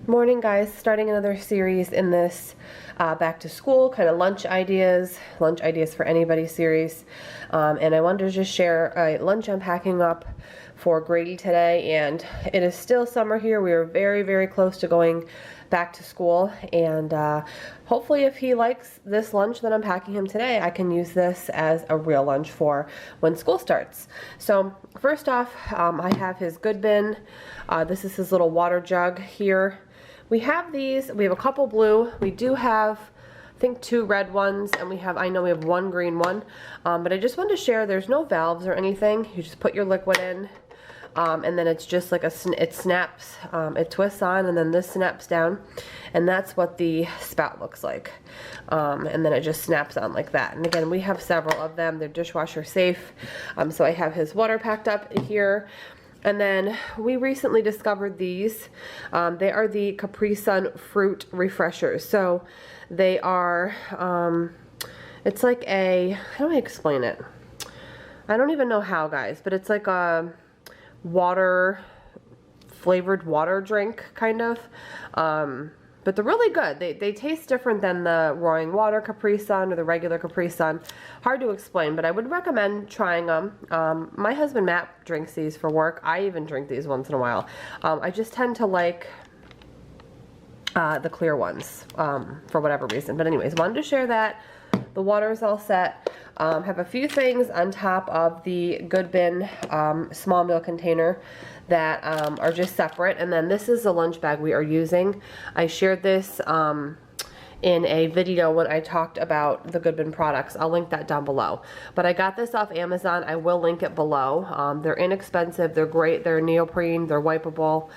Morning, guys. Starting another series in this back to school kind of lunch ideas for anybody series. And I wanted to just share a lunch I'm packing up for Grady today. And it is still summer here. We are very, very close to going back to school. And hopefully if he likes this lunch that I'm packing him today, I can use this as a real lunch for when school starts. So first off, I have his good bin. This is his little water jug here. We have these, we have a couple blue, we do have I think 2 red ones, and I know we have 1 green one, but I just wanted to share there's no valves or anything. You just put your liquid in, and then it's just like it snaps, it twists on, and then this snaps down, and that's what the spout looks like, and then it just snaps on like that. And again, we have several of them. They're dishwasher safe, so I have his water packed up here. And then we recently discovered these. They are the Capri Sun fruit refreshers. So they are, it's like how do I explain it? I don't even know how, guys, but it's like a flavored water drink, kind of. But they're really good. They taste different than the Roaring Water Capri Sun or the regular Capri Sun. Hard to explain, but I would recommend trying them. My husband Matt drinks these for work. I even drink these once in a while. I just tend to like the clear ones for whatever reason. But anyways, wanted to share that. The water is all set. Have a few things on top of the Good Bin small meal container that are just separate. And then this is the lunch bag we are using. I shared this in a video when I talked about the Good Bin products. I'll link that down below. But I got this off Amazon. I will link it below. They're inexpensive. They're great. They're neoprene. They're wipeable.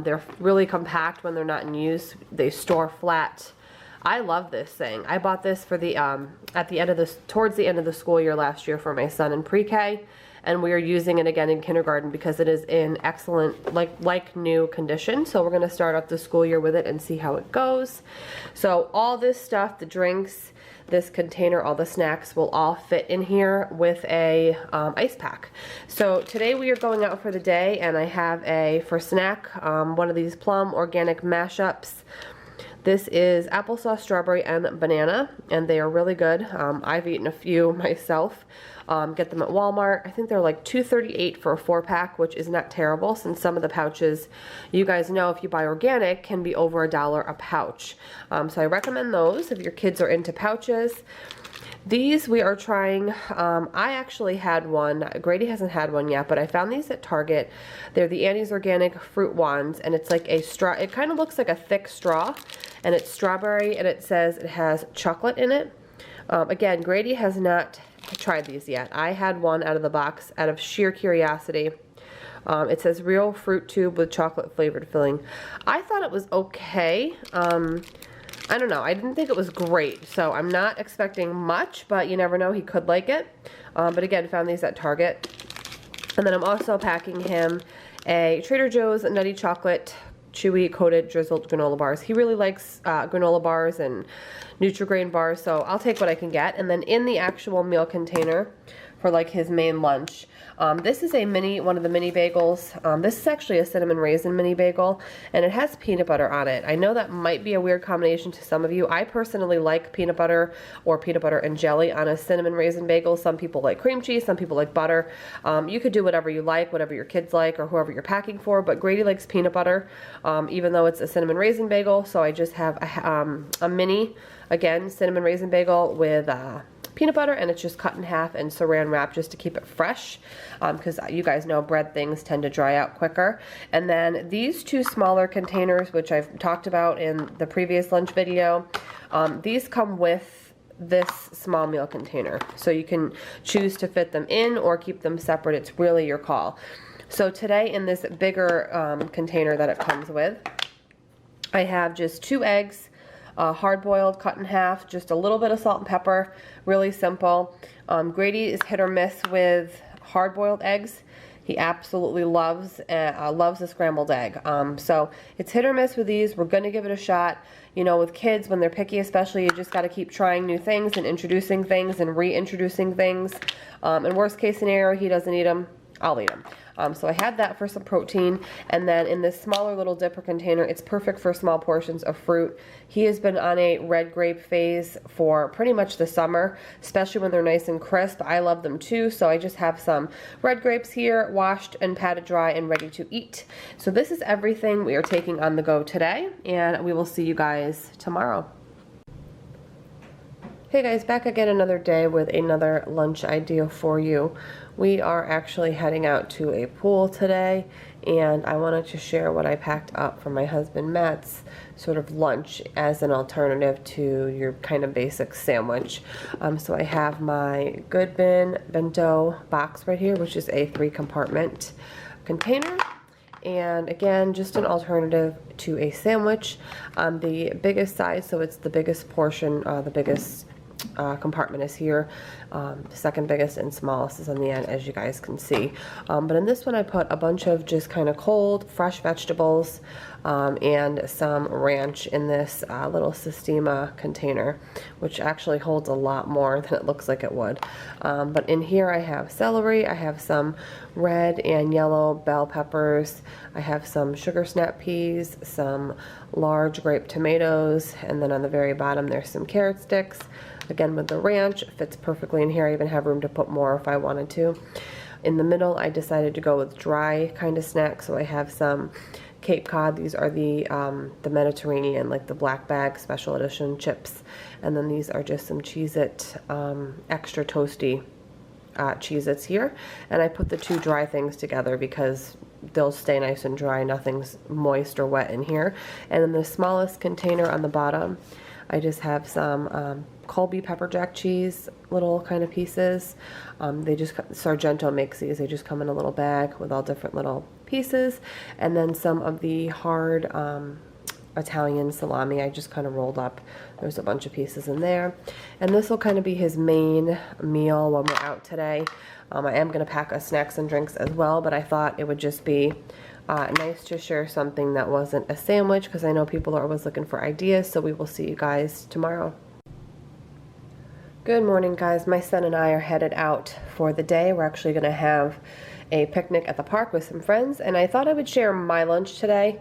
They're really compact when they're not in use. They store flat. I love this thing. I bought this for the towards the end of the school year last year for my son in pre-K, and we are using it again in kindergarten because it is in excellent, like new condition. So we're gonna start out the school year with it and see how it goes. So all this stuff, the drinks, this container, all the snacks will all fit in here with a ice pack. So today we are going out for the day, and I have for snack one of these plum organic mashups. This is applesauce, strawberry, and banana, and they are really good. I've eaten a few myself. Get them at Walmart. I think they're like $2.38 for a 4-pack, which is not terrible since some of the pouches, you guys know, if you buy organic, can be over $1 a pouch. So I recommend those if your kids are into pouches. These we are trying. I actually had one. Grady hasn't had one yet, but I found these at Target. They're the Annie's Organic Fruit Wands, and it's like a straw. It kind of looks like a thick straw, and it's strawberry, and it says it has chocolate in it. Again, Grady has not tried these yet. I had one out of the box out of sheer curiosity. It says real fruit tube with chocolate flavored filling. I thought it was okay. I don't know. I didn't think it was great, so I'm not expecting much, but you never know. He could like it. But again, found these at Target. And then I'm also packing him a Trader Joe's Nutty Chocolate Chewy Coated Drizzled Granola Bars. He really likes granola bars and Nutri-Grain bars, so I'll take what I can get. And then in the actual meal container for like his main lunch, this is one of the mini bagels. This is actually a cinnamon raisin mini bagel, and it has peanut butter on it. I know that might be a weird combination to some of you. I personally like peanut butter or peanut butter and jelly on a cinnamon raisin bagel. Some people like cream cheese, some people like butter. You could do whatever you like, whatever your kids like, or whoever you're packing for, but Grady likes peanut butter, even though it's a cinnamon raisin bagel. So I just have a mini, again, cinnamon raisin bagel with peanut butter, and it's just cut in half and saran wrap just to keep it fresh, because you guys know bread things tend to dry out quicker. And then these 2 smaller containers, which I've talked about in the previous lunch video, these come with this small meal container, so you can choose to fit them in or keep them separate. It's really your call. So today in this bigger container that it comes with, I have just 2 eggs, hard-boiled, cut in half, just a little bit of salt and pepper, really simple. Grady is hit or miss with hard-boiled eggs. He absolutely loves a scrambled egg. So it's hit or miss with these. We're going to give it a shot. You know, with kids, when they're picky especially, you just got to keep trying new things and introducing things and reintroducing things. In worst case scenario, he doesn't eat them. I'll eat them. So I had that for some protein, and then in this smaller little dipper container, it's perfect for small portions of fruit. He has been on a red grape phase for pretty much the summer, especially when they're nice and crisp. I love them too, so I just have some red grapes here, washed and patted dry and ready to eat. So this is everything we are taking on the go today, and we will see you guys tomorrow. Hey guys, back again another day with another lunch idea for you. We are actually heading out to a pool today, and I wanted to share what I packed up for my husband Matt's sort of lunch as an alternative to your kind of basic sandwich. So I have my Good Bin bento box right here, which is a 3-compartment container. And again, just an alternative to a sandwich. The biggest size, so it's the biggest portion, the biggest compartment is here. The second biggest and smallest is on the end, as you guys can see. But in this one I put a bunch of just kind of cold, fresh vegetables and some ranch in this little Sistema container, which actually holds a lot more than it looks like it would. But in here I have celery, I have some red and yellow bell peppers, I have some sugar snap peas, some large grape tomatoes, and then on the very bottom there's some carrot sticks. Again, with the ranch, it fits perfectly in here. I even have room to put more if I wanted to. In the middle, I decided to go with dry kind of snacks, so I have some Cape Cod. These are the Mediterranean, like the black bag special edition chips. And then these are just some Cheez-It extra toasty Cheez-Its here. And I put the two dry things together because they'll stay nice and dry. Nothing's moist or wet in here. And in the smallest container on the bottom, I just have some Colby pepper jack cheese, little kind of pieces. They just, Sargento makes these. They just come in a little bag with all different little pieces. And then some of the hard Italian salami I just kind of rolled up. There's a bunch of pieces in there. And this will kind of be his main meal when we're out today. I am going to pack us snacks and drinks as well, but I thought it would just be nice to share something that wasn't a sandwich, because I know people are always looking for ideas. So we will see you guys tomorrow. Good morning, guys. My son and I are headed out for the day. We're actually going to have a picnic at the park with some friends, and I thought I would share my lunch today.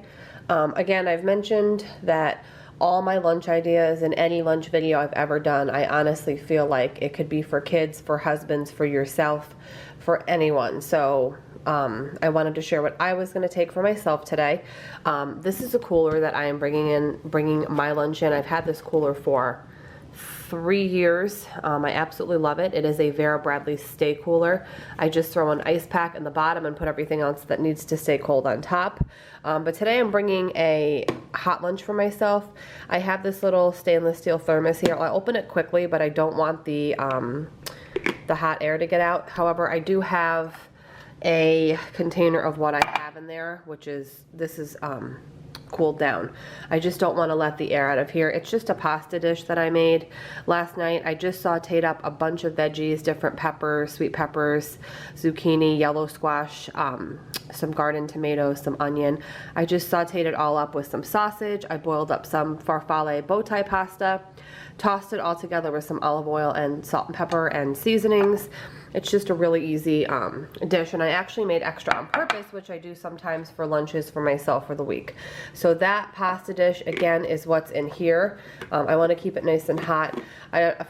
Again, I've mentioned that all my lunch ideas in any lunch video I've ever done, I honestly feel like it could be for kids, for husbands, for yourself, for anyone. So I wanted to share what I was going to take for myself today. This is a cooler that I am bringing my lunch in. I've had this cooler for 3 years. I absolutely love it. It is a Vera Bradley Stay Cooler. I just throw an ice pack in the bottom and put everything else that needs to stay cold on top. But today I'm bringing a hot lunch for myself. I have this little stainless steel thermos here. I'll open it quickly, but I don't want the hot air to get out. However, I do have a container of what I have in there, which is, this is cooled down. I just don't want to let the air out of here. It's just a pasta dish that I made last night. I just sauteed up a bunch of veggies, different peppers, sweet peppers, zucchini, yellow squash, some garden tomatoes, some onion. I just sauteed it all up with some sausage. I boiled up some farfalle bow tie pasta, tossed it all together with some olive oil and salt and pepper and seasonings. It's just a really easy dish, and I actually made extra on purpose, which I do sometimes for lunches for myself for the week. So that pasta dish, again, is what's in here. I want to keep it nice and hot.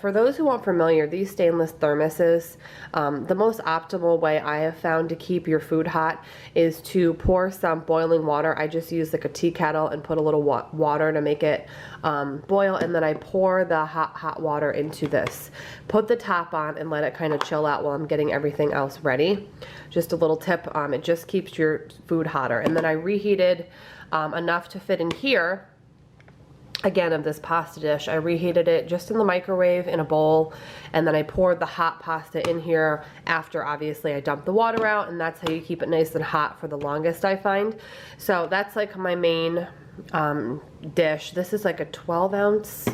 For those who aren't familiar, these stainless thermoses, the most optimal way I have found to keep your food hot is to pour some boiling water. I just use like a tea kettle and put a little water to make it boil, and then I pour the hot water into this. Put the top on and let it kind of chill out while I'm getting everything else ready. Just a little tip, it just keeps your food hotter. And then I reheated enough to fit in here, again, of this pasta dish. I reheated it just in the microwave in a bowl, and then I poured the hot pasta in here after, obviously, I dumped the water out, and that's how you keep it nice and hot for the longest, I find. So that's like my main dish. This is like a 12-ounce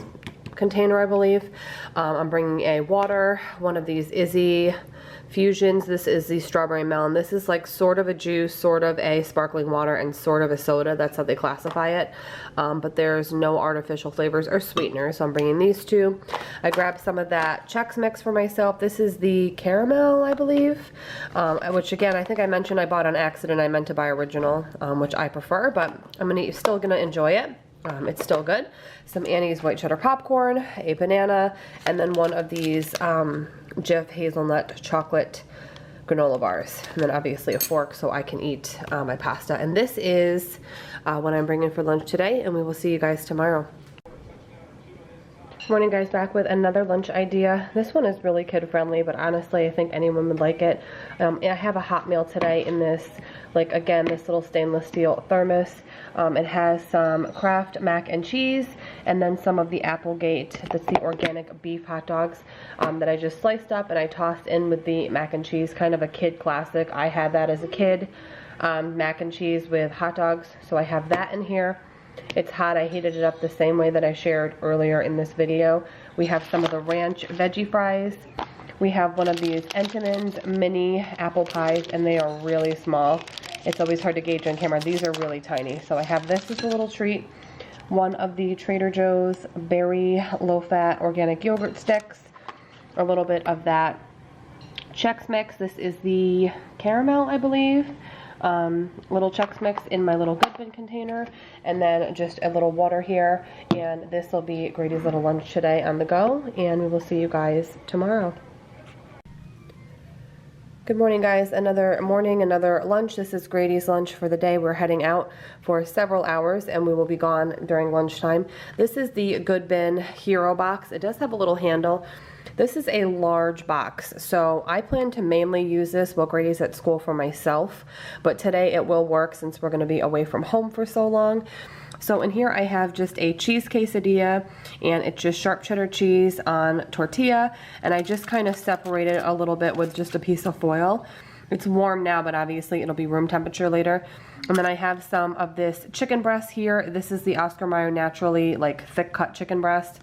container, I believe. I'm bringing a water, one of these Izzy Fusions. This is the strawberry melon. This is like sort of a juice, sort of a sparkling water, and sort of a soda. That's how they classify it. But there's no artificial flavors or sweeteners, so I'm bringing these two. I grabbed some of that Chex Mix for myself. This is the caramel, I believe, which again, I think I mentioned I bought on accident. I meant to buy original, which I prefer, but I'm still gonna enjoy it. It's still good. Some Annie's white cheddar popcorn, a banana, and then one of these Jif hazelnut chocolate granola bars. And then obviously a fork so I can eat my pasta. And this is what I'm bringing for lunch today, and we will see you guys tomorrow. Morning guys, back with another lunch idea. This one is really kid friendly, but honestly I think anyone would like it. I have a hot meal today in this, like again, this little stainless steel thermos. It has some Kraft mac and cheese, and then some of the Applegate, that's the organic beef hot dogs that I just sliced up and I tossed in with the mac and cheese, kind of a kid classic. I had that as a kid, mac and cheese with hot dogs, so I have that in here. It's hot. I heated it up the same way that I shared earlier in this video. We have some of the ranch veggie fries. We have one of these Entenmann's mini apple pies, and they are really small. It's always hard to gauge on camera. These are really tiny. So I have this as a little treat. One of the Trader Joe's berry low-fat organic yogurt sticks. A little bit of that Chex Mix. This is the caramel, I believe. Little Chex Mix in my little good bin container, and then just a little water here, and this will be Grady's little lunch today on the go, and we will see you guys tomorrow. Good morning guys, another morning, another lunch. This is Grady's lunch for the day. We're heading out for several hours and we will be gone during lunchtime. This is the Good Bin Hero box. It does have a little handle. This is a large box, so I plan to mainly use this while Grady's at school for myself, but today it will work since we're going to be away from home for so long. So in here I have just a cheese quesadilla, and it's just sharp cheddar cheese on tortilla, and I just kind of separated it a little bit with just a piece of foil. It's warm now, but obviously it'll be room temperature later. And then I have some of this chicken breast here. This is the Oscar Mayer Naturally like thick cut chicken breast.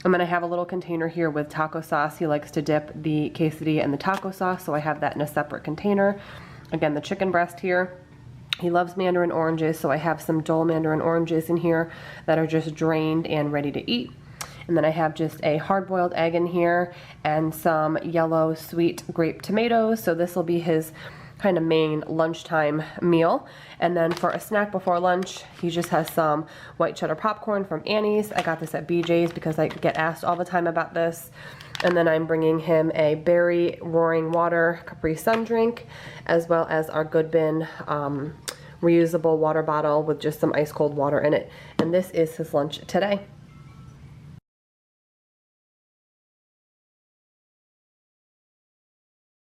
And then I have a little container here with taco sauce. He likes to dip the quesadilla in the taco sauce, so I have that in a separate container. Again, the chicken breast here. He loves mandarin oranges, so I have some Dole mandarin oranges in here that are just drained and ready to eat. And then I have just a hard-boiled egg in here and some yellow sweet grape tomatoes. So this will be his kind of main lunchtime meal. And then for a snack before lunch, he just has some white cheddar popcorn from Annie's. I got this at BJ's because I get asked all the time about this. And then I'm bringing him a berry roaring water Capri Sun drink, as well as our Good Bin reusable water bottle with just some ice cold water in it. And this is his lunch today.